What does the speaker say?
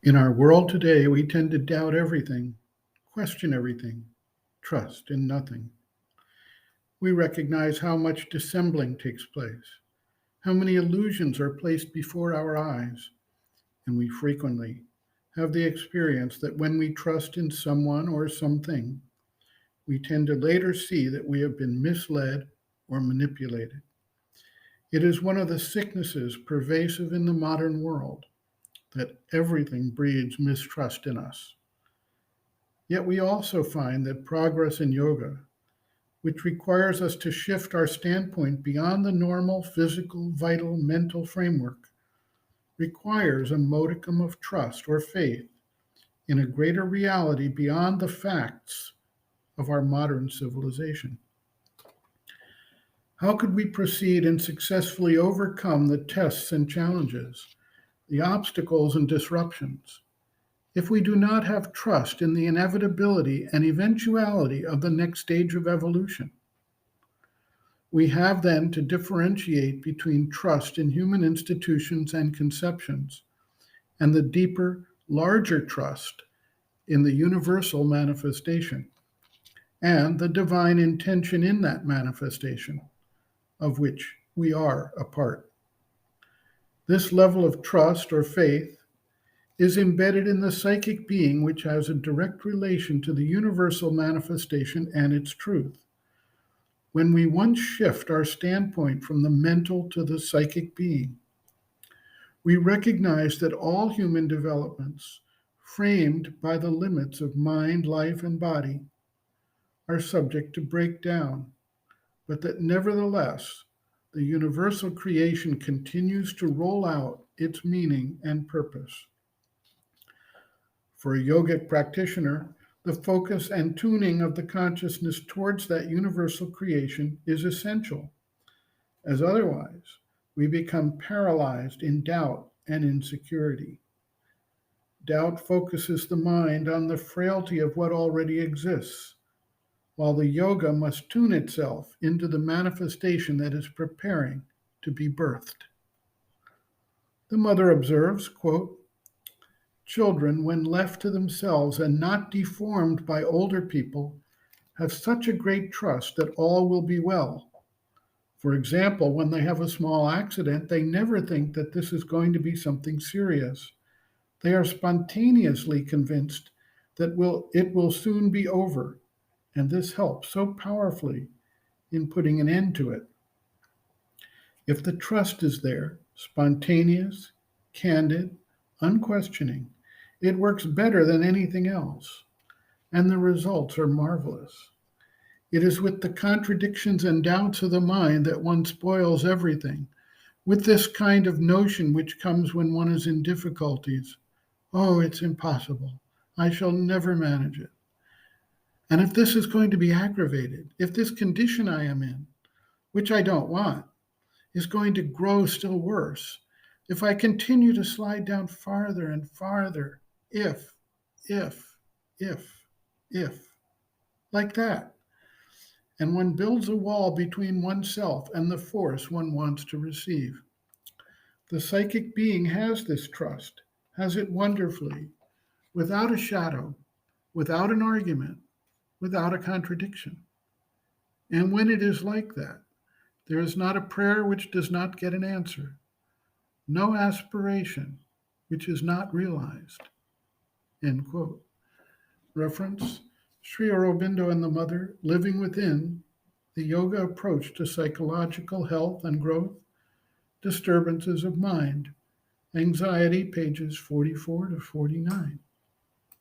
In our world today, we tend to doubt everything, question everything, trust in nothing. We recognize how much dissembling takes place, how many illusions are placed before our eyes, and we frequently have the experience that when we trust in someone or something, we tend to later see that we have been misled or manipulated. It is one of the sicknesses pervasive in the modern world that everything breeds mistrust in us. Yet we also find that progress in yoga, which requires us to shift our standpoint beyond the normal physical, vital, mental framework, requires a modicum of trust or faith in a greater reality beyond the facts of our modern civilization. How could we proceed and successfully overcome the tests and challenges, the obstacles and disruptions, if we do not have trust in the inevitability and eventuality of the next stage of evolution? We have then to differentiate between trust in human institutions and conceptions and the deeper, larger trust in the universal manifestation and the divine intention in that manifestation, of which we are a part. This level of trust or faith is embedded in the psychic being, which has a direct relation to the universal manifestation and its truth. When we once shift our standpoint from the mental to the psychic being, we recognize that all human developments, framed by the limits of mind, life, and body, are subject to breakdown, but that nevertheless, the universal creation continues to roll out its meaning and purpose. For a yogic practitioner, the focus and tuning of the consciousness towards that universal creation is essential, as otherwise we become paralyzed in doubt and insecurity. Doubt focuses the mind on the frailty of what already exists, while the yoga must tune itself into the manifestation that is preparing to be birthed. The mother observes, quote, "Children, when left to themselves and not deformed by older people, have such a great trust that all will be well. For example, when they have a small accident, they never think that this is going to be something serious. They are spontaneously convinced that it will soon be over, and this helps so powerfully in putting an end to it. If the trust is there, spontaneous, candid, unquestioning, it works better than anything else, and the results are marvelous. It is with the contradictions and doubts of the mind that one spoils everything, with this kind of notion which comes when one is in difficulties. Oh, it's impossible. I shall never manage it. And if this is going to be aggravated, if this condition I am in, which I don't want, is going to grow still worse, if I continue to slide down farther and farther, if, if, if, like that. And one builds a wall between oneself and the force one wants to receive. The psychic being has this trust, has it wonderfully, without a shadow, without an argument, without a contradiction. And when it is like that, there is not a prayer which does not get an answer, no aspiration which is not realized. End quote. Reference, Sri Aurobindo and the Mother, Living Within, the Yoga Approach to Psychological Health and Growth, Disturbances of Mind, Anxiety, pages 44 to 49.